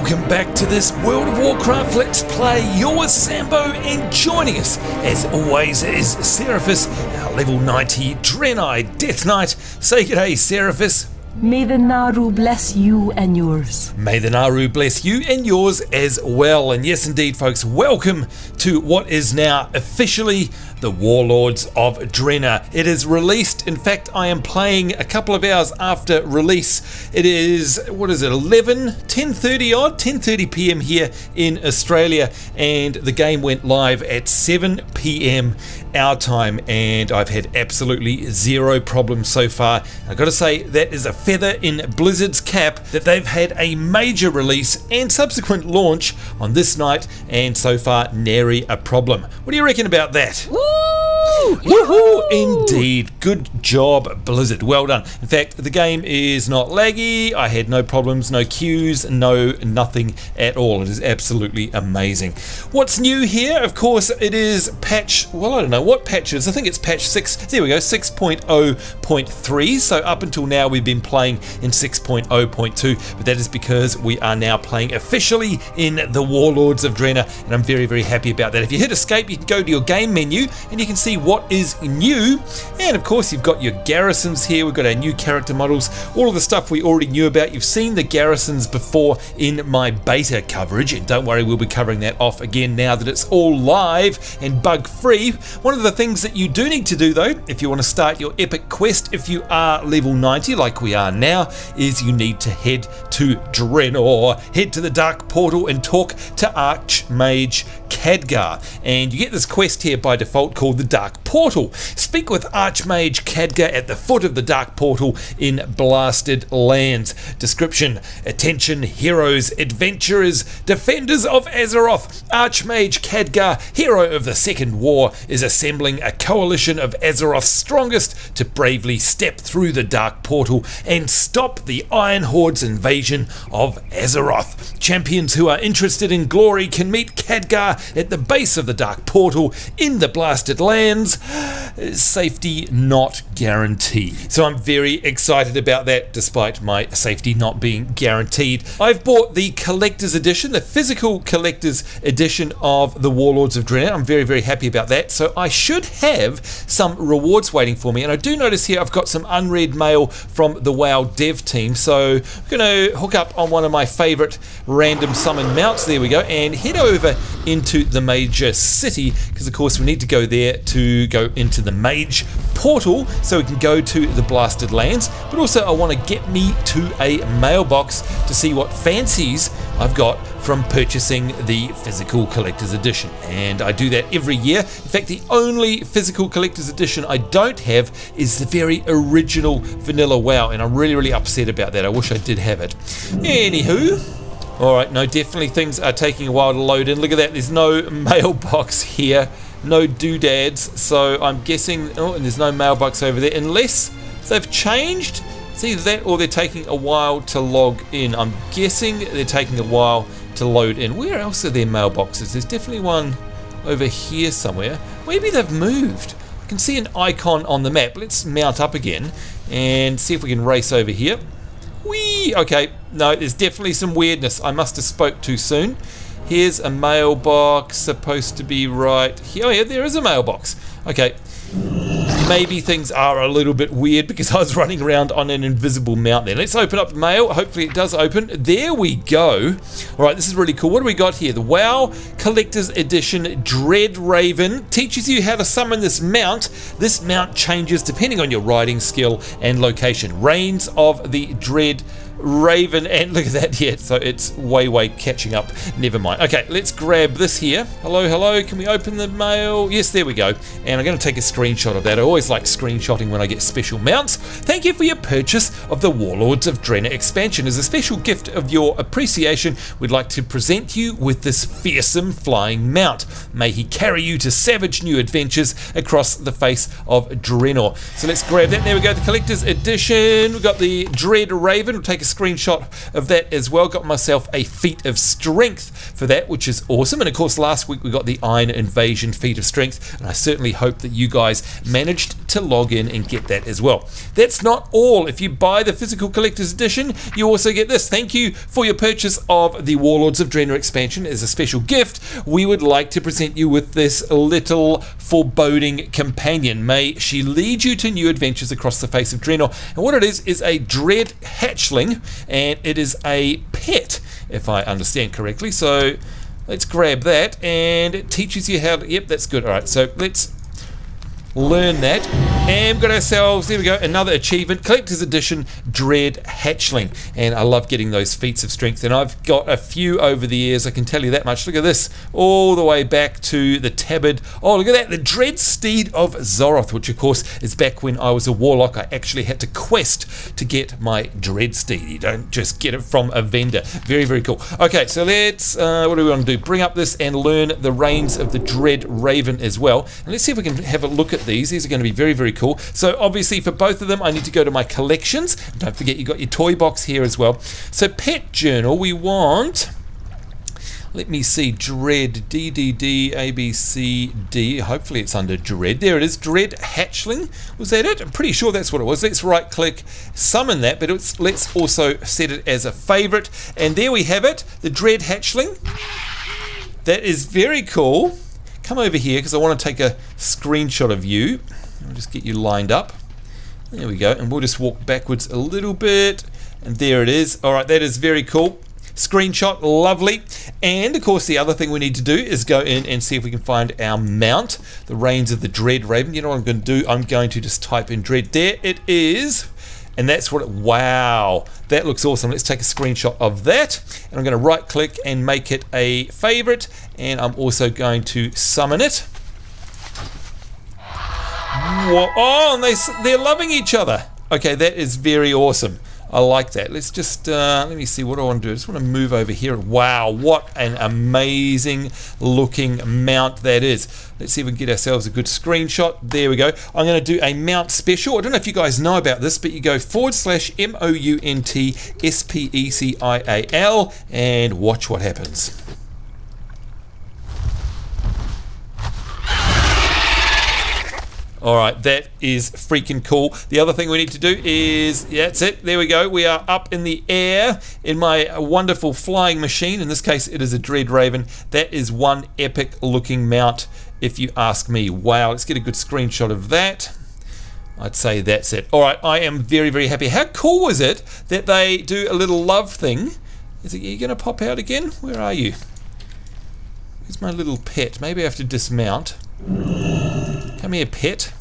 Welcome back to this World of Warcraft Let's Play. You're Sambo, and joining us, as always, is Seraphis, our level 90 Draenei Death Knight. Say g'day, Seraphis. May the Naru bless you and yours. May the Naru bless you and yours as well. And yes, indeed, folks, welcome to what is now officially the Warlords of Draenor. It is released. In fact, I am playing a couple of hours after release. It is, what is it, 10:30 p.m. here in Australia, and the game went live at 7 p.m. our time, and I've had absolutely zero problems so far. I've got to say, that is a feather in Blizzard's cap that they've had a major release and subsequent launch on this night, and so far nary a problem. What do you reckon about that? Woohoo! Indeed. Good job, Blizzard. Well done. In fact, the game is not laggy. I had no problems, no queues, nothing at all. It is absolutely amazing. What's new here? Of course, it is patch, well, I don't know what patch it is. I think it's patch 6. There we go, 6.0.3. So up until now, we've been playing in 6.0.2, but that is because we are now playing officially in the Warlords of Draenor, and I'm very, very happy about that. If you hit escape, you can go to your game menu and you can see what is new, and of course you've got your garrisons here. We've got our new character models, all of the stuff we already knew about. You've seen the garrisons before in my beta coverage, and don't worry, we'll be covering that off again now that it's all live and bug free. One of the things that you do need to do though, if you want to start your epic quest, if you are level 90 like we are now, is you need to head to Draenor, head to the Dark Portal and talk to Archmage Khadgar, and you get this quest here by default called the Dark Portal. Speak with Archmage Khadgar at the foot of the Dark Portal in Blasted Lands. Description: attention heroes, adventurers, defenders of Azeroth. Archmage Khadgar, hero of the Second War, is assembling a coalition of Azeroth's strongest to bravely step through the Dark Portal and stop the Iron Horde's invasion of Azeroth. Champions who are interested in glory can meet Khadgar at the base of the Dark Portal in the Blasted Lands. Safety not guaranteed. So I'm very excited about that, despite my safety not being guaranteed. I've bought the collector's edition, the physical collector's edition of the Warlords of Draenor. I'm very, very happy about that. So I should have some rewards waiting for me. And I do notice here I've got some unread mail from the WoW dev team. So I'm going to hook up on one of my favorite random summon mounts. There we go. And head over into the major city, because of course we need to go there to go into the mage portal so we can go to the Blasted Lands. But also I want to get me to a mailbox to see what fancies I've got from purchasing the physical collector's edition, and I do that every year. In fact, the only physical collector's edition I don't have is the very original vanilla WoW, and I'm really, really upset about that. I wish I did have it. Anywho, alright, no, definitely things are taking a while to load in. Look at that, there's no mailbox here, no doodads, so I'm guessing, oh, and there's no mailbox over there, unless they've changed. It's either that or they're taking a while to log in. I'm guessing they're taking a while to load in. Where else are there mailboxes? There's definitely one over here somewhere. Maybe they've moved. I can see an icon on the map. Let's mount up again and see if we can race over here. Whee! Okay, no, there's definitely some weirdness. I must have spoke too soon. Here's a mailbox, supposed to be right here. Oh yeah, there is a mailbox. Okay, maybe things are a little bit weird because I was running around on an invisible mount there. Let's open up the mail. Hopefully it does open. There we go. Alright, this is really cool. What do we got here? The WoW Collector's Edition Dread Raven teaches you how to summon this mount. This mount changes depending on your riding skill and location. Reigns of the Dread Raven, and look at that here, so it's way catching up. Never mind. Okay, let's grab this here. Hello, can we open the mail? Yes, there we go. And I'm going to take a screenshot of that. I always like screenshotting when I get special mounts. Thank you for your purchase of the Warlords of Draenor expansion. As a special gift of your appreciation, we'd like to present you with this fearsome flying mount. May he carry you to savage new adventures across the face of Draenor. So let's grab that. There we go, the collector's edition. We've got the Dread Raven. We'll take take a screenshot of that as well. Got myself a feat of strength for that, which is awesome. And of course, last week we got the Iron Invasion feat of strength, and I certainly hope that you guys managed to log in and get that as well. That's not all. If you buy the physical collector's edition, you also get this. Thank you for your purchase of the Warlords of Draenor expansion. As a special gift, we would like to present you with this little foreboding companion. May she lead you to new adventures across the face of Draenor. And what it is a dread hatchling, and it is a pet, if I understand correctly. So let's grab that, and it teaches you how to, yep, that's good. All right, so let's learn that, and we've got ourselves, there we go, another achievement, collector's edition dread hatchling. And I love getting those feats of strength, and I've got a few over the years, I can tell you that much. Look at this, all the way back to the tabard. Oh, look at that, the dread steed of Zoroth, which of course is back when I was a warlock. I actually had to quest to get my dread steed. You don't just get it from a vendor. Very, very cool. Okay, so let's what do we want to do? Bring up this and learn the reigns of the dread raven as well. And let's see if we can have a look at these are going to be very, very cool. So obviously for both of them I need to go to my collections. Don't forget you got your toy box here as well. So pet journal, we want, let me see, dread, DDD, ABCD, hopefully it's under dread. There it is, dread hatchling. Was that it? I'm pretty sure that's what it was. Let's right click, summon that, but let's also set it as a favorite. And there we have it, the dread hatchling. That is very cool. Come over here because I want to take a screenshot of you. I'll just get you lined up. There we go, and we'll just walk backwards a little bit, and there it is. All right, that is very cool. Screenshot, lovely. And of course the other thing we need to do is go in and see if we can find our mount, the reigns of the dread raven. You know what I'm going to do? I'm going to just type in dread. There it is. And that's what it, wow, that looks awesome. Let's take a screenshot of that, and I'm going to right click and make it a favorite, and I'm also going to summon it. Whoa, oh, and they're loving each other. Okay, that is very awesome. I like that. Let's just, let me see what I want to do. I just want to move over here. Wow, what an amazing looking mount that is. Let's see if we can get ourselves a good screenshot. There we go. I'm going to do a mount special. I don't know if you guys know about this, but you go /MOUNT/SPECIAL and watch what happens. All right, that is freaking cool. The other thing we need to do is, yeah, that's it. There we go. We are up in the air in my wonderful flying machine. In this case, it is a dread raven. That is one epic looking mount, if you ask me. Wow, let's get a good screenshot of that. I'd say that's it. All right, I am very, very happy. How cool was it that they do a little love thing? Are you going to pop out again? Where are you? Where's my little pet? Maybe I have to dismount. Come here, pet.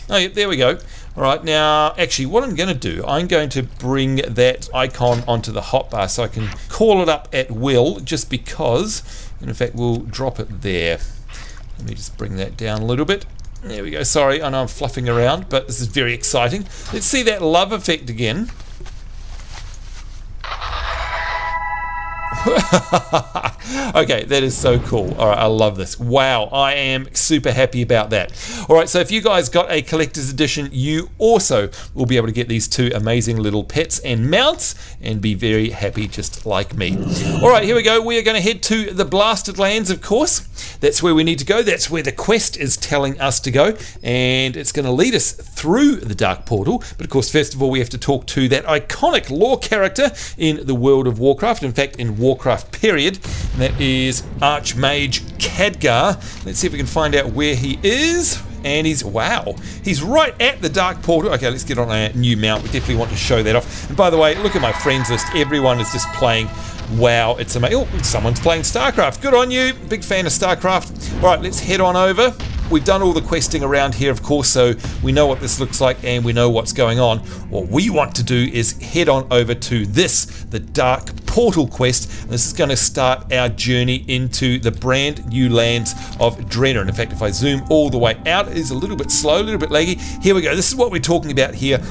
Oh, yeah, there we go. All right, now, actually, what I'm going to do, I'm going to bring that icon onto the hotbar so I can call it up at will, just because, and in fact, we'll drop it there. Let me just bring that down a little bit. There we go. Sorry, I know I'm fluffing around, but this is very exciting. Let's see that love effect again. Okay, that is so cool. All right, I love this. Wow, I am super happy about that. All right, so if you guys got a collector's edition, you also will be able to get these two amazing little pets and mounts and be very happy just like me. All right, here we go. We are going to head to the Blasted Lands, of course. That's where we need to go. That's where the quest is telling us to go, and it's going to lead us through the Dark Portal. But of course, first of all, we have to talk to that iconic lore character in the world of Warcraft. In fact, in Warcraft period, and that is Archmage Khadgar. Let's see if we can find out where he is. And he's, wow, he's right at the Dark Portal. Okay, let's get on a new mount. We definitely want to show that off. And by the way, look at my friends list. Everyone is just playing. Wow, it's amazing. Oh, someone's playing StarCraft. Good on you. Big fan of StarCraft. All right, let's head on over. We've done all the questing around here, of course, so we know what this looks like and we know what's going on. What we want to do is head on over to this, the Dark Portal quest. And this is going to start our journey into the brand new lands of Draenor. And in fact, if I zoom all the way out, it is a little bit slow, a little bit laggy. Here we go. This is what we're talking about here.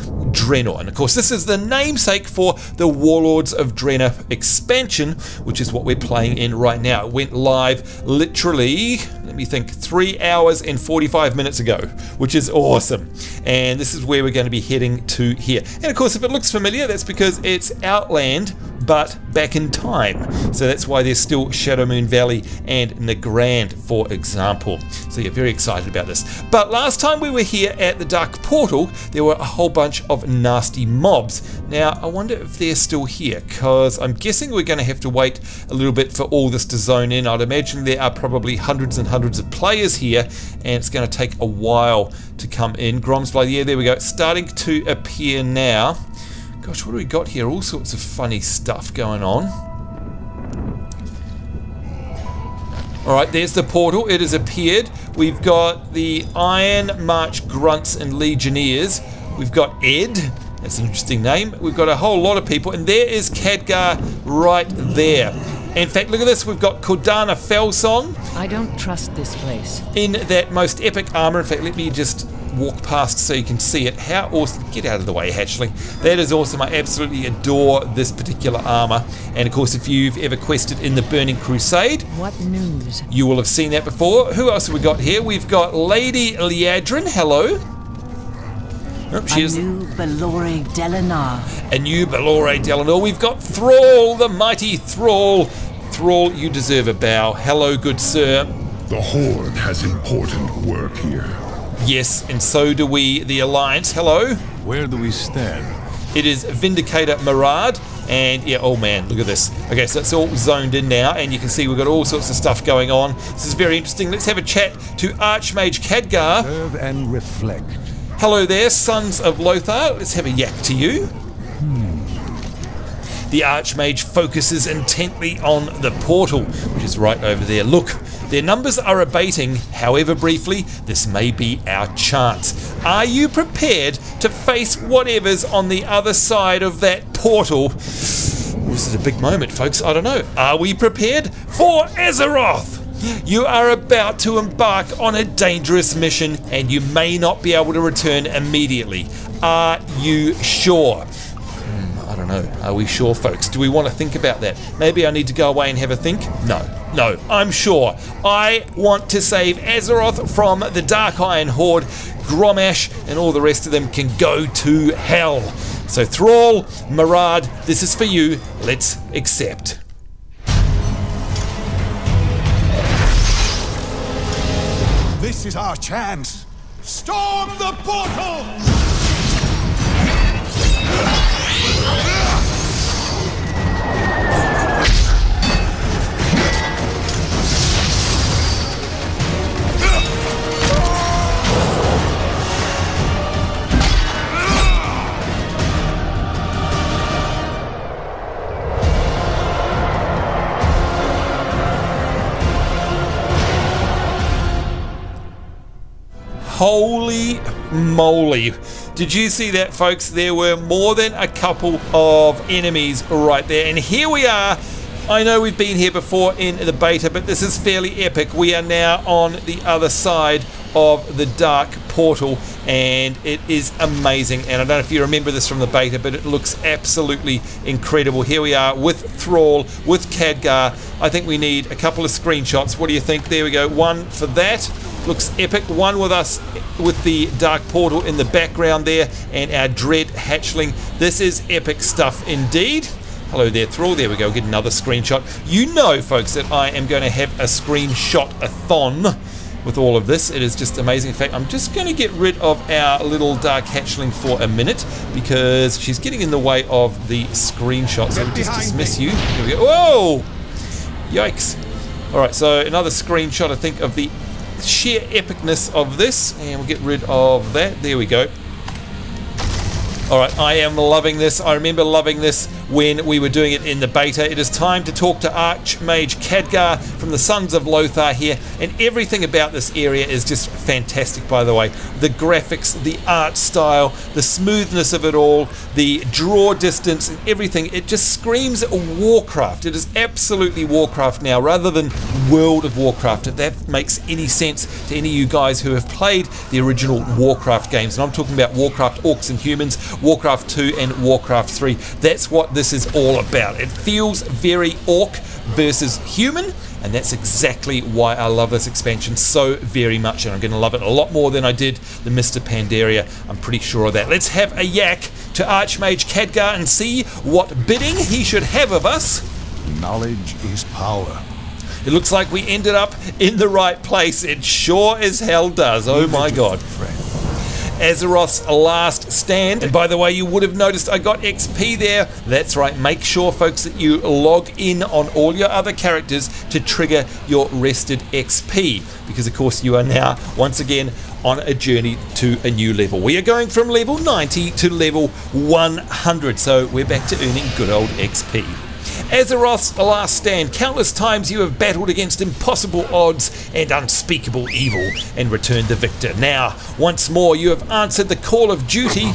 Draenor. And of course, this is the namesake for the Warlords of Draenor expansion, which is what we're playing in right now. It went live literally, let me think, 3 hours and 45 minutes ago, which is awesome. And this is where we're going to be heading to here. And of course, if it looks familiar, that's because it's Outland, but back in time. So that's why there's still Shadowmoon Valley and Nagrand, for example. So yeah, very excited about this. But last time we were here at the Dark Portal, there were a whole bunch of nasty mobs. Now, I wonder if they're still here, because I'm guessing we're going to have to wait a little bit for all this to zone in. I'd imagine there are probably hundreds and hundreds of players here, and it's going to take a while to come in. Gromsblade, yeah, there we go. It's starting to appear now. Gosh, what do we got here? All sorts of funny stuff going on. Alright, there's the portal. It has appeared. We've got the Iron March Grunts and Legionnaires. We've got Ed. That's an interesting name. We've got a whole lot of people. And there is Khadgar right there. In fact, look at this. We've got Kordana Felsong. I don't trust this place. In that most epic armor. In fact, let me just walk past so you can see it. How awesome. Get out of the way, Hatchling. That is awesome. I absolutely adore this particular armor. And of course, if you've ever quested in the Burning Crusade, what news? You will have seen that before. Who else have we got here? We've got Lady Liadrin. Hello. Oh, a new Belore Delanar. A new Belore Delanar. We've got Thrall, the mighty Thrall. Thrall, you deserve a bow. Hello, good sir. The Horde has important work here. Yes, and so do we, the Alliance. Hello. Where do we stand? It is Vindicator Murad, and yeah, oh man, look at this. Okay, so it's all zoned in now, and you can see we've got all sorts of stuff going on. This is very interesting. Let's have a chat to Archmage Khadgar. Serve and reflect. Hello there, Sons of Lothar. Let's have a yak to you. The Archmage focuses intently on the portal, which is right over there. Look, their numbers are abating. However briefly, this may be our chance. Are you prepared to face whatever's on the other side of that portal? This is a big moment, folks. I don't know. Are we prepared for Azeroth? You are about to embark on a dangerous mission, and you may not be able to return immediately. Are you sure? I don't know. Are we sure, folks? Do we want to think about that? Maybe I need to go away and have a think? No, I'm sure. I want to save Azeroth from the Dark Iron Horde. Gromash and all the rest of them can go to hell. So Thrall, Murad, this is for you. Let's accept. This is our chance. Storm the portal! Holy moly. Did you see that, folks? There were more than a couple of enemies right there. And here we are. I know we've been here before in the beta, but this is fairly epic. We are now on the other side of the Dark Portal, and it is amazing. And I don't know if you remember this from the beta, but it looks absolutely incredible. Here we are with Thrall, with Khadgar. I think we need a couple of screenshots. What do you think? There we go. One for that. Looks epic. One with us with the Dark Portal in the background there, and our Dread Hatchling. This is epic stuff indeed. Hello there, Thrall. There we go. Get another screenshot. You know, folks, that I am going to have a screenshot-a-thon with all of this. It is just amazing. In fact, I'm just going to get rid of our little Dark Hatchling for a minute because she's getting in the way of the screenshot. So I'll just dismiss you. Here we go. Whoa! Yikes. Alright, so another screenshot, I think, of the sheer epicness of this, and we'll get rid of that. There we go. Alright, I am loving this. I remember loving this when we were doing it in the beta. It is time to talk to Archmage Khadgar from the Sons of Lothar here, and everything about this area is just fantastic, by the way. The graphics, the art style, the smoothness of it all, the draw distance, and everything. It just screams Warcraft. It is absolutely Warcraft now, rather than World of Warcraft, if that makes any sense to any of you guys who have played the original Warcraft games. And I'm talking about Warcraft Orcs and Humans, Warcraft 2 and Warcraft 3. That's what this is all about. It feels very Orc versus Human, and that's exactly why I love this expansion so very much, and I'm going to love it a lot more than I did the Mr. Pandaria. I'm pretty sure of that. Let's have a yak to Archmage Khadgar and see what bidding he should have of us. Knowledge is power. It looks like we ended up in the right place. It sure as hell does. Oh my god. Azeroth's last stand. And by the way, you would have noticed I got XP there. That's right. Make sure, folks, that you log in on all your other characters to trigger your rested XP. Because, of course, you are now, once again, on a journey to a new level. We are going from level 90 to level 100. So we're back to earning good old XP. Azeroth's last stand. Countless times you have battled against impossible odds and unspeakable evil and returned the victor. Now, once more, you have answered the call of duty,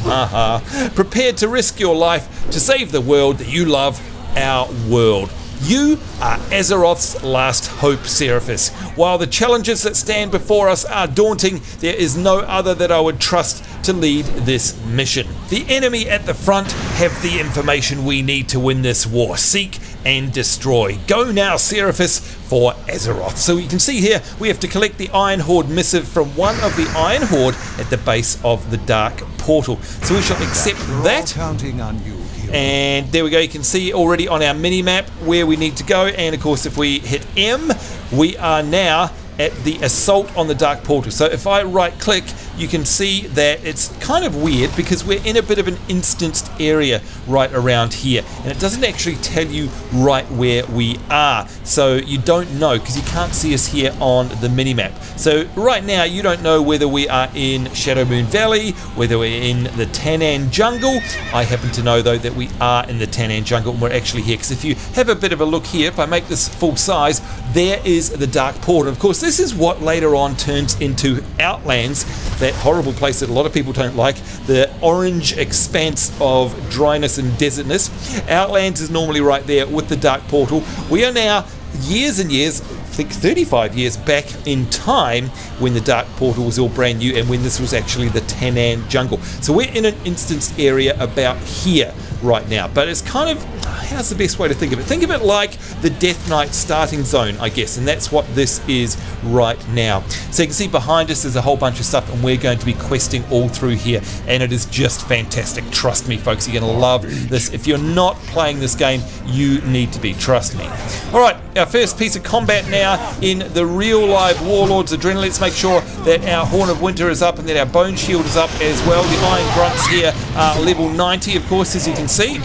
prepared to risk your life to save the world that you love, our world. You are Azeroth's last hope, Seraphis. While the challenges that stand before us are daunting, there is no other that I would trust to lead this mission. The enemy at the front have the information we need to win this war. Seek and destroy. Go now, Seraphis, for Azeroth. So you can see here, we have to collect the Iron Horde missive from one of the Iron Horde at the base of the Dark Portal. So we shall accept that. Counting on you. And there we go, you can see already on our mini-map where we need to go, and of course if we hit M, we are now at the assault on the Dark Portal. So if I right click, you can see that it's kind of weird because we're in a bit of an instanced area right around here, and it doesn't actually tell you right where we are, so you don't know because you can't see us here on the minimap. So right now you don't know whether we are in Shadowmoon Valley, whether we're in the Tanaan Jungle. I happen to know though that we are in the Tanaan Jungle and we're actually here, because if you have a bit of a look here, if I make this full size, there is the Dark Portal. Of course, this is what later on turns into Outlands, that horrible place that a lot of people don't like, the orange expanse of dryness and desertness. Outlands is normally right there with the Dark Portal. We are now years and years, I think 35 years back in time, when the Dark Portal was all brand new and when this was actually the Tanaan Jungle. So we're in an instanced area about here right now, but it's kind of, how's the best way to think of it? Think of it like the Death Knight starting zone, I guess, and that's what this is right now. So you can see behind us there's a whole bunch of stuff, and we're going to be questing all through here, and it is just fantastic. Trust me, folks, you're going to love this. If you're not playing this game, you need to be, trust me. Alright, our first piece of combat now in the real live Warlords of Draenor. Let's make sure that our Horn of Winter is up and that our Bone Shield is up as well. The Iron Grunts here are level 90, of course, as you can see.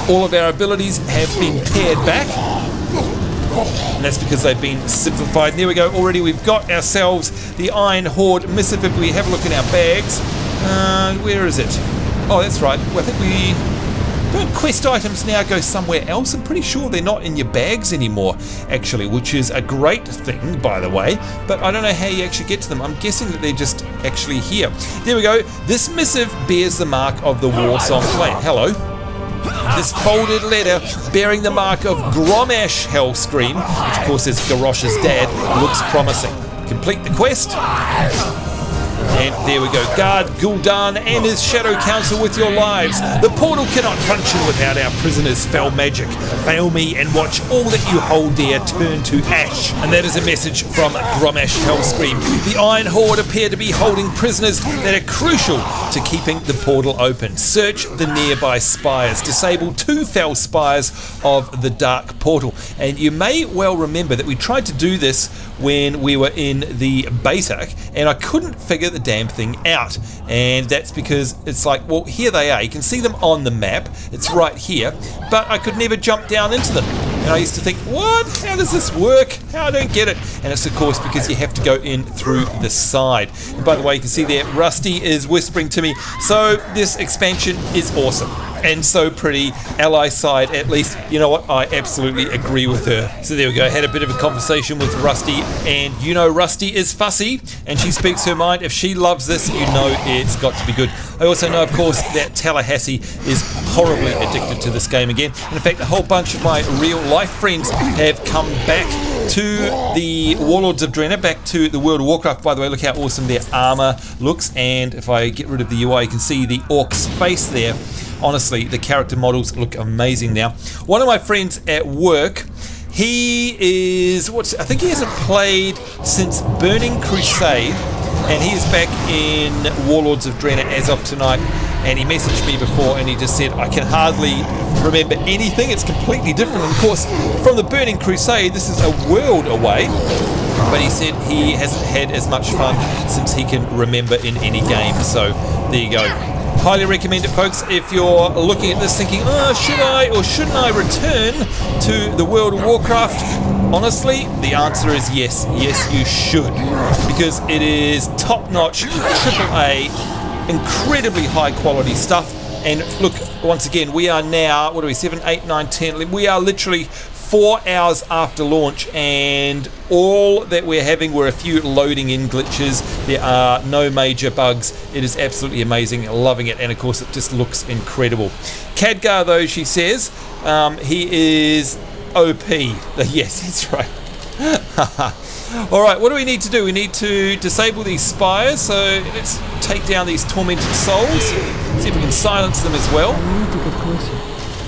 All of our abilities have been pared back, and that's because they've been simplified. And there we go, already we've got ourselves the Iron Horde missive. If we have a look in our bags, where is it? Oh, that's right, well, I think don't quest items now go somewhere else? I'm pretty sure they're not in your bags anymore, actually, which is a great thing, by the way, but I don't know how you actually get to them. I'm guessing that they're just actually here. There we go. This missive bears the mark of the Warsong clan. Hello. This folded letter bearing the mark of Grommash Hellscream, which of course is Garrosh's dad, looks promising. Complete the quest. And there we go. Guard Gul'dan and his Shadow Council with your lives. The portal cannot function without our prisoners' fell magic. Fail me and watch all that you hold dear turn to ash. And that is a message from Grommash Hellscream. The Iron Horde appear to be holding prisoners that are crucial to keeping the portal open. Search the nearby spires. Disable 2 fell spires of the Dark Portal. And you may well remember that we tried to do this when we were in the beta, and I couldn't figure the damn thing out, and that's because it's like, well, here they are, you can see them on the map, it's right here, but I could never jump down into them, and I used to think, what, how does this work, I don't get it, and it's of course because you have to go in through the side. And by the way, you can see there Rusty is whispering to me, so this expansion is awesome. and so pretty. Ally side, at least. You know what? I absolutely agree with her. So there we go. Had a bit of a conversation with Rusty, and you know Rusty is fussy, and she speaks her mind. If she loves this, you know it's got to be good. I also know, of course, that Tallahassee is horribly addicted to this game again. And in fact, a whole bunch of my real-life friends have come back to the Warlords of Draenor, back to the World of Warcraft. By the way, look how awesome their armor looks, and if I get rid of the UI, you can see the orc's face there. Honestly, the character models look amazing now. One of my friends at work, he is, I think he hasn't played since Burning Crusade, and he is back in Warlords of Draenor as of tonight, and he messaged me before and he just said, I can hardly remember anything, it's completely different. And of course, from the Burning Crusade, this is a world away, but he said he hasn't had as much fun since he can remember in any game. So there you go. Highly recommend it, folks. If you're looking at this thinking, oh, should I or shouldn't I return to the World of Warcraft? Honestly, the answer is yes. Yes, you should. Because it is top-notch, AAA, incredibly high-quality stuff. And look, once again, we are now, what are we, 7, 8, 9, 10? We are literally 4 hours after launch, and all that we're having were a few loading in glitches. There are no major bugs. It is absolutely amazing, loving it, and of course it just looks incredible. Khadgar, though, she says, he is OP. Yes, that's right. Alright, what do we need to do? We need to disable these spires, so let's take down these tormented souls, see if we can silence them as well.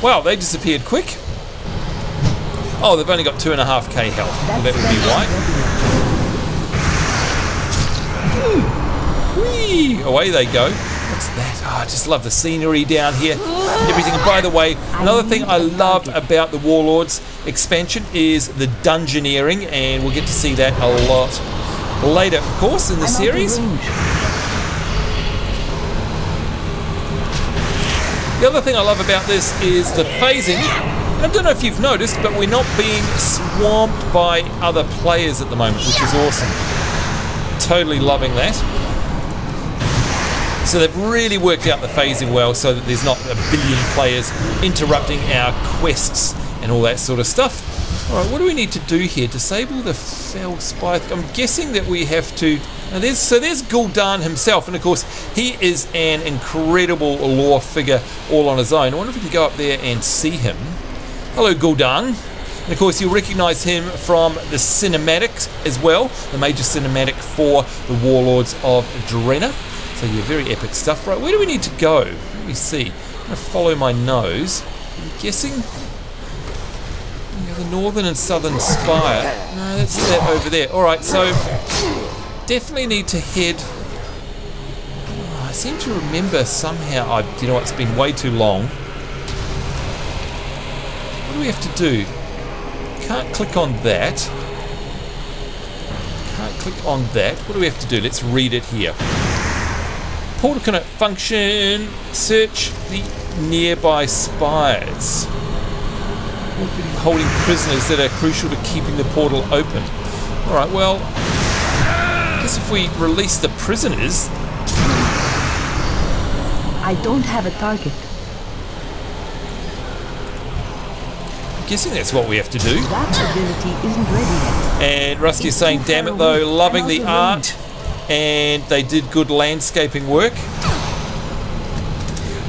Wow, they disappeared quick. Oh, they've only got 2.5k health. Well, that would be why. Whee! Away they go. What's that? Oh, I just love the scenery down here. Everything. And by the way, another thing I love about the Warlords expansion is the dungeoneering, and we'll get to see that a lot later, of course, in the series. The other thing I love about this is the phasing. I don't know if you've noticed, but we're not being swamped by other players at the moment, which is awesome. Totally loving that. So they've really worked out the phasing well so that there's not a billion players interrupting our quests and all that sort of stuff. Alright, what do we need to do here? Disable the fell spire. I'm guessing that we have to... Now there's Gul'dan himself, and of course he is an incredible lore figure all on his own. I wonder if we can go up there and see him. Hello, Gul'dan. And of course, you'll recognize him from the cinematics as well, the major cinematic for the Warlords of Draenor. So, yeah, very epic stuff. Right, where do we need to go? Let me see. I'm going to follow my nose. I'm guessing the northern and southern spire. No, that's that over there. All right, so definitely need to head. Oh, I seem to remember somehow. You know what? It's been way too long. What do we have to do? Can't click on that. Can't click on that. What do we have to do? Let's read it here. Portal cannot function. Search the nearby spires. Holding prisoners that are crucial to keeping the portal open. Alright, well, I guess if we release the prisoners... I don't have a target. I'm guessing that's what we have to do. That ability isn't ready yet. And Rusty is saying, damn it though, loving the art. And they did good landscaping work.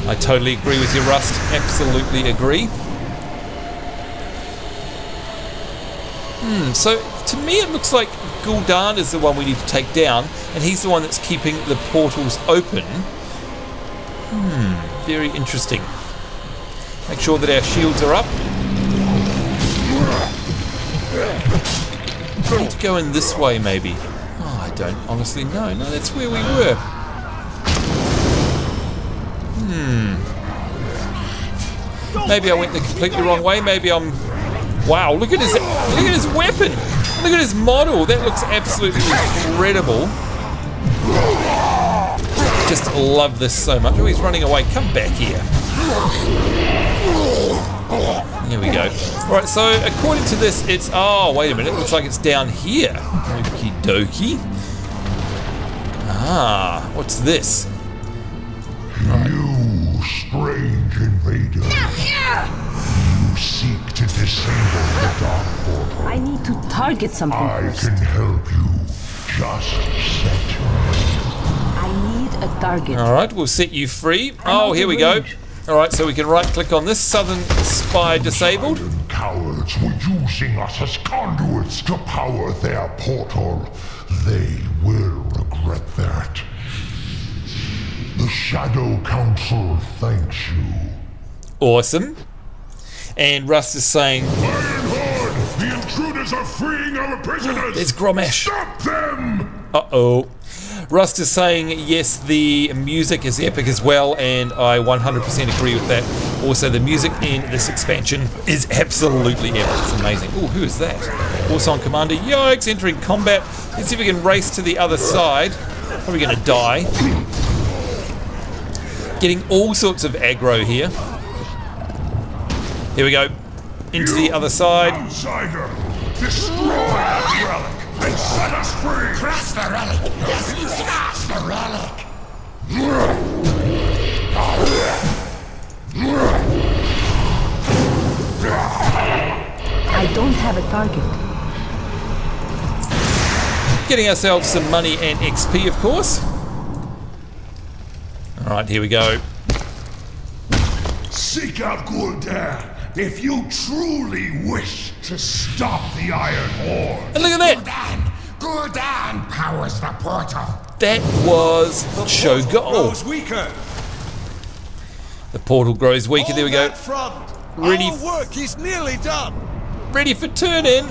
I totally agree with you, Rust. Absolutely agree. So to me it looks like Gul'dan is the one we need to take down, and he's the one that's keeping the portals open. Very interesting. Make sure that our shields are up. We need to go in this way maybe. Oh, I don't honestly know. No, that's where we were. Maybe I went the completely wrong way. Maybe I'm... Wow, look at his weapon. Look at his model. That looks absolutely incredible. Just love this so much. Oh, he's running away. Come back here. Here we go. Alright, so according to this, it's... Oh, wait a minute. It looks like it's down here. Okie dokie. Ah, what's this? You strange invaders. You seek to disable the dark portal. I need to target something I first. can help you. Just set your... I need a target. Alright, we'll set you free. Oh, here we go. Alright, so we can right click on this. Southern Spy disabled. Silent cowards were using us as conduits to power their portal. They will regret that. The Shadow Council thanks you. Awesome. And Rust is saying, Lionheart, the intruders are freeing our prisoners. there's Gromash. Stop them! Uh-oh. Rust is saying, yes, the music is epic as well, and I 100% agree with that. Also, the music in this expansion is absolutely epic. It's amazing. Oh, who is that? Warson Commander. Yikes, entering combat. Let's see if we can race to the other side. Probably going to die. Getting all sorts of aggro here. Here we go. Into the other side. Outsider, destroy that relic and set us free. Crush the relic! Yes, smash the relic! I don't have a target. Getting ourselves some money and XP, of course. Alright, here we go. Seek out Gul'dan if you truly wish to stop the Iron Horde. And look at that! Gul'dan powers the portal. That was Cho'Gall. Weaker. The portal grows weaker. There we go. Front. Ready. Our work is nearly done. Ready for turn in.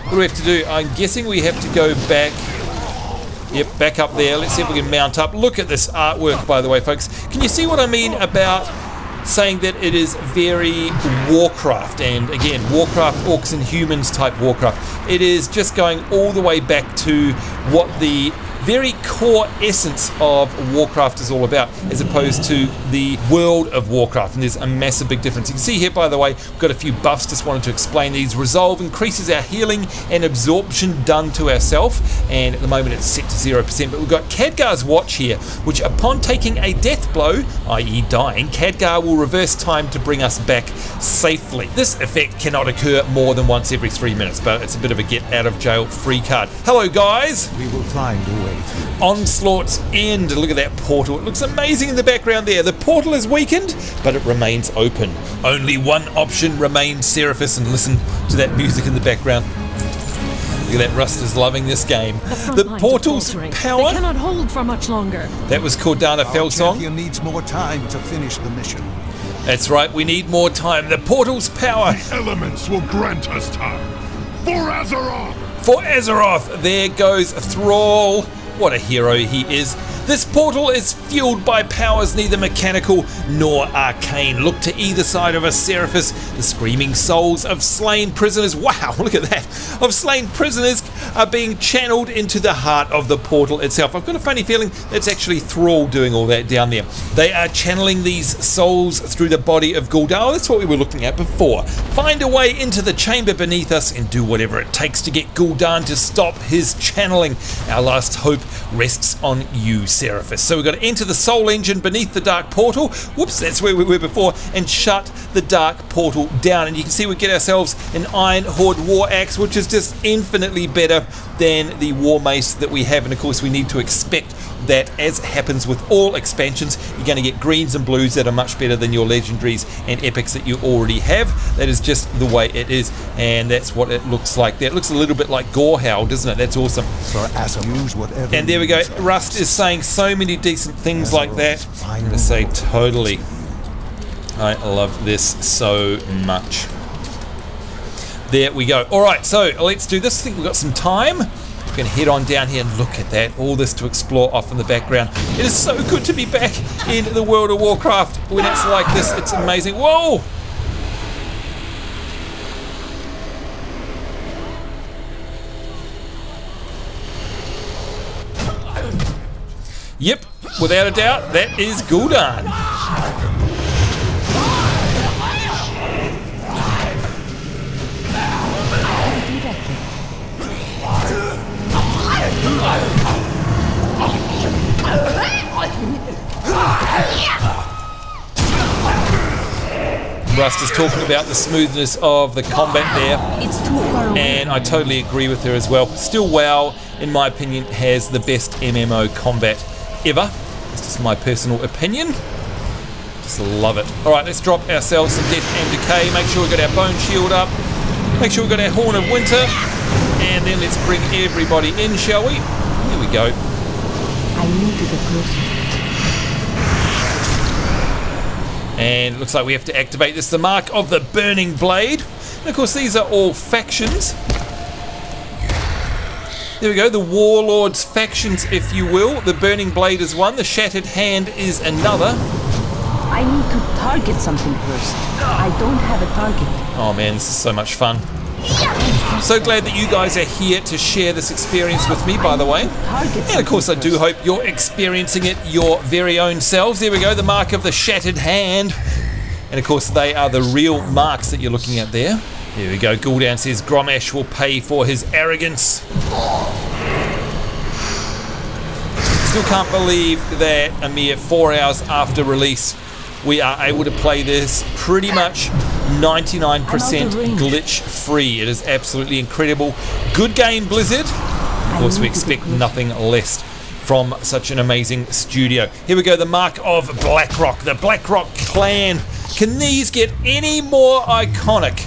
What do we have to do? I'm guessing we have to go back. Yep, back up there. Let's see if we can mount up. Look at this artwork, by the way, folks. Can you see what I mean about saying that it is very Warcraft? And again, Warcraft, Orcs and Humans type Warcraft. It is just going all the way back to what the very core essence of Warcraft is all about, as opposed to the world of Warcraft, and there's a massive big difference. You can see here, by the way, we've got a few buffs. Just wanted to explain these. Resolve increases our healing and absorption done to ourselves, and at the moment it's set to 0%, but we've got Khadgar's Watch here, which upon taking a death blow, i.e. dying, Khadgar will reverse time to bring us back safely. This effect cannot occur more than once every 3 minutes, but it's a bit of a get out of jail free card. Hello guys! We will find a way. Onslaught's End. Look at that portal. It looks amazing in the background there. The portal is weakened, but it remains open. Only one option remains, Seraphis, and listen to that music in the background. Look at that, Rust is loving this game. The portal's power... They cannot hold for much longer. That was Cordana Felsong. Champion needs more time to finish the mission. That's right, we need more time. The portal's power. The elements will grant us time. For Azeroth! For Azeroth, there goes Thrall. What a hero he is. This portal is fueled by powers neither mechanical nor arcane. Look to either side of us, Seraphis. The screaming souls of slain prisoners, wow, look at that, of slain prisoners are being channeled into the heart of the portal itself. I've got a funny feeling that's actually Thrall doing all that down there. They are channeling these souls through the body of Gul'dan. That's what we were looking at before. Find a way into the chamber beneath us and do whatever it takes to get Gul'dan to stop his channeling. Our last hope rests on you, Seraphis. So we've got to enter the soul engine beneath the dark portal. Whoops, that's where we were before, and shut the dark portal down. And you can see we get ourselves an Iron Horde War Axe, which is just infinitely better than the War Mace that we have. And of course, we need to expect that, as happens with all expansions, you're going to get greens and blues that are much better than your legendaries and epics that you already have. That is just the way it is, and that's what it looks like there. It looks a little bit like Gorehowl, doesn't it? That's awesome. And there we go. Rust is saying so many decent things like that. I'm going to say totally. I love this so much. There we go. Alright, so let's do this. I think we've got some time. We can head on down here and look at that. All this to explore off in the background. It is so good to be back in the world of Warcraft when it's like this. It's amazing. Whoa! Yep, without a doubt, that is Gul'dan. Master's talking about the smoothness of the combat there. It's too far away. And I totally agree with her as well. Still, WoW, in my opinion, has the best MMO combat ever. It's just my personal opinion. Just love it. Alright, let's drop ourselves some Death and Decay. Make sure we've got our Bone Shield up. Make sure we've got our Horn of Winter. And then let's bring everybody in, shall we? Here we go. I need to get closer. And it looks like we have to activate this, the Mark of the Burning Blade. And of course, these are all factions. There we go, the Warlords factions, if you will. The Burning Blade is one, the Shattered Hand is another. I need to target something first. I don't have a target. Oh man, this is so much fun. So glad that you guys are here to share this experience with me, by the way. And of course, I do hope you're experiencing it your very own selves. There we go, the Mark of the Shattered Hand. And of course, they are the real marks that you're looking at there. There we go, Gul'dan says Gromash will pay for his arrogance. Still can't believe that a mere 4 hours after release, we are able to play this pretty much 99% glitch free. It is absolutely incredible. Good game, Blizzard. Of course, we expect nothing less from such an amazing studio. Here we go, the Mark of Blackrock, the Blackrock clan. Can these get any more iconic?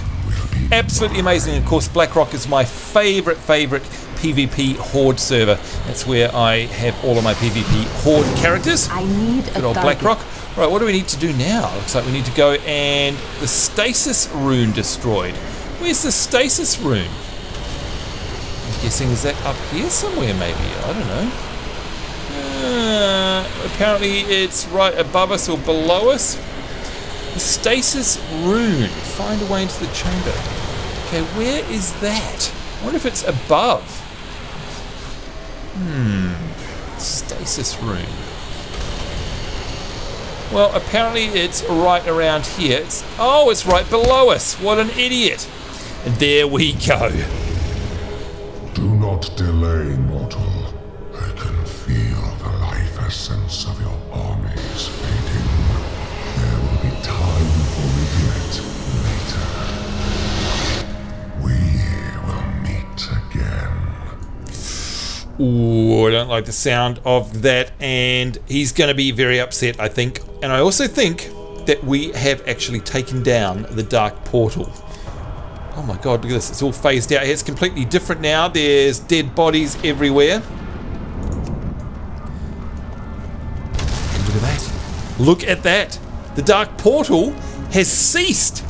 Absolutely amazing. Of course, Blackrock is my favorite PvP Horde server. That's where I have all of my PvP Horde characters. I need Good old Blackrock. Right, what do we need to do now? Looks like we need to go and the stasis rune destroyed. Where's the stasis rune? I'm guessing, is that up here somewhere maybe? I don't know. Apparently it's right above us or below us. The stasis rune. Find a way into the chamber. Okay, where is that? I wonder if it's above. Stasis rune. Well, apparently it's right around here. It's right below us. What an idiot. And there we go. Do not delay, mortal. I can feel the life essence of your armies fading. There will be time for regret later. We will meet again. Ooh, I don't like the sound of that, and he's going to be very upset, I think. And I also think that we have actually taken down the Dark Portal. Oh my god, look at this. It's all phased out here. It's completely different now. There's dead bodies everywhere. And look at that. Look at that. The Dark Portal has ceased.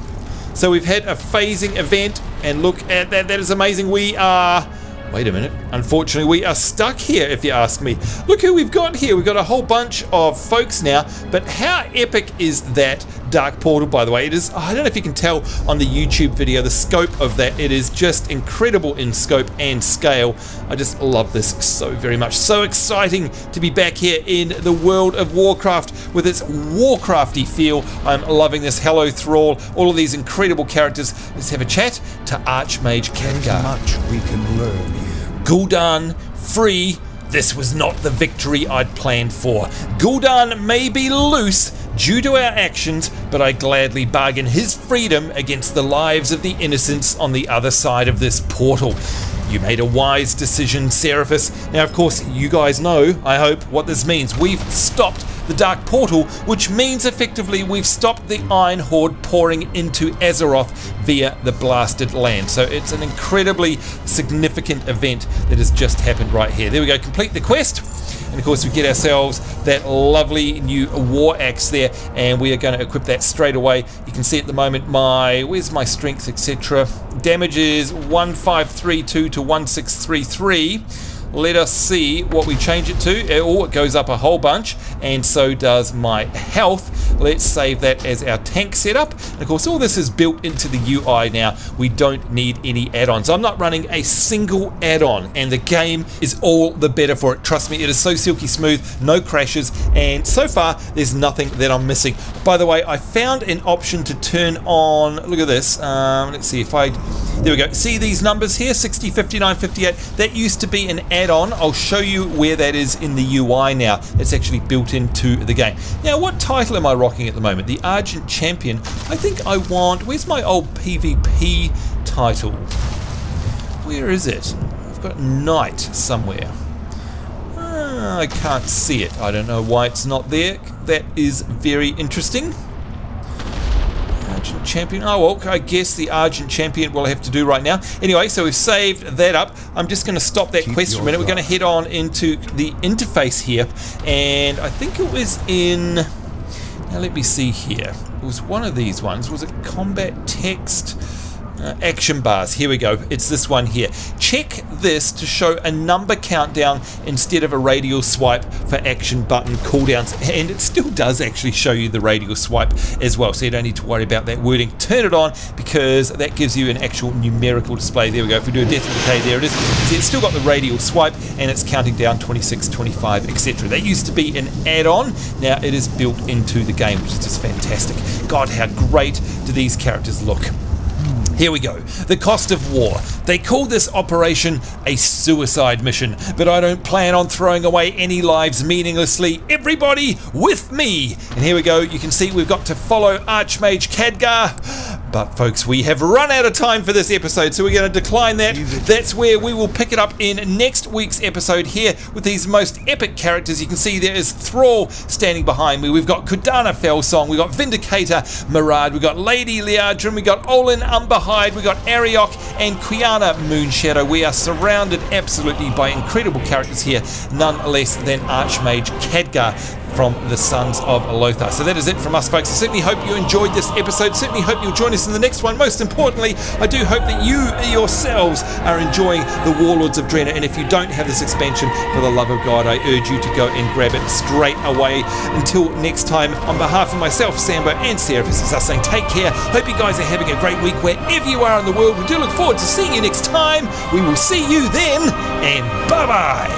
So we've had a phasing event, and look at that. That is amazing. We are... Wait a minute. Unfortunately, we are stuck here, if you ask me. Look who we've got here. We've got a whole bunch of folks now. But how epic is that Dark Portal, by the way? It is, I don't know if you can tell on the YouTube video, the scope of that. It is just incredible in scope and scale. I just love this so very much. So exciting to be back here in the world of Warcraft with its Warcrafty feel. I'm loving this. Hello, Thrall. All of these incredible characters. Let's have a chat to Archmage Khadgar. Much we can learn here. Gul'dan, free. This was not the victory I'd planned for. Gul'dan may be loose due to our actions, but I gladly bargain his freedom against the lives of the innocents on the other side of this portal. You made a wise decision, Seraphis. Now, of course, you guys know, I hope, what this means. We've stopped the Dark Portal, which means effectively we've stopped the Iron Horde pouring into Azeroth via the Blasted Land. So it's an incredibly significant event that has just happened right here. There we go, complete the quest. And of course we get ourselves that lovely new war axe there, and we are going to equip that straight away. You can see at the moment where's my strength, etc. Damage is 1532 to 1633. Let us see what we change it to. Oh, it goes up a whole bunch, and so does my health. Let's save that as our tank setup. And of course, all this is built into the UI now. We don't need any add-ons. I'm not running a single add-on, and the game is all the better for it. Trust me, it is so silky smooth, no crashes, and so far, there's nothing that I'm missing. By the way, I found an option to turn on, look at this, let's see if there we go. See these numbers here, 60, 59, 58? That used to be an add-on. I'll show you where that is in the UI now. It's actually built into the game. Now, what title am I rocking at the moment? The Argent Champion. I think I want... Where's my old PvP title? Where is it? I've got Knight somewhere. I can't see it. I don't know why it's not there. That is very interesting. Argent Champion. Oh, well, I guess the Argent Champion will have to do right now. Anyway, so we've saved that up. I'm just going to stop that quest for a minute. We're going to head on into the interface here. And I think it was in... Now, let me see here. It was one of these ones. Was it combat text? Action bars. Here we go. It's this one here. Check this to show a number countdown instead of a radial swipe for action button cooldowns, and it still does actually show you the radial swipe as well, so you don't need to worry about that wording. Turn it on because that gives you an actual numerical display. There we go. If we do a death and decay, there it is. See, it's still got the radial swipe and it's counting down 26, 25, etc. That used to be an add-on. Now it is built into the game, which is just fantastic. God, how great do these characters look. Here we go. The cost of war. They call this operation a suicide mission, but I don't plan on throwing away any lives meaninglessly. Everybody with me! And here we go. You can see we've got to follow Archmage Khadgar. But folks, we have run out of time for this episode, so we're going to decline that. That's where we will pick it up in next week's episode here with these most epic characters. You can see there is Thrall standing behind me. We've got Kudana Felsong, we've got Vindicator Marad, we've got Lady Liadrin, we've got Olin Umberhide, we've got Ariok and Quiana Moonshadow. We are surrounded absolutely by incredible characters here, none less than Archmage Khadgar from the Sons of Lothar. So that is it from us, folks. I certainly hope you enjoyed this episode. Certainly hope you'll join us in the next one. Most importantly, I do hope that you yourselves are enjoying the Warlords of Draenor. And if you don't have this expansion, for the love of God, I urge you to go and grab it straight away. Until next time, on behalf of myself, Sambo, and Seraphis, it's us saying take care. Hope you guys are having a great week wherever you are in the world. We do look forward to seeing you next time. We will see you then, and bye-bye.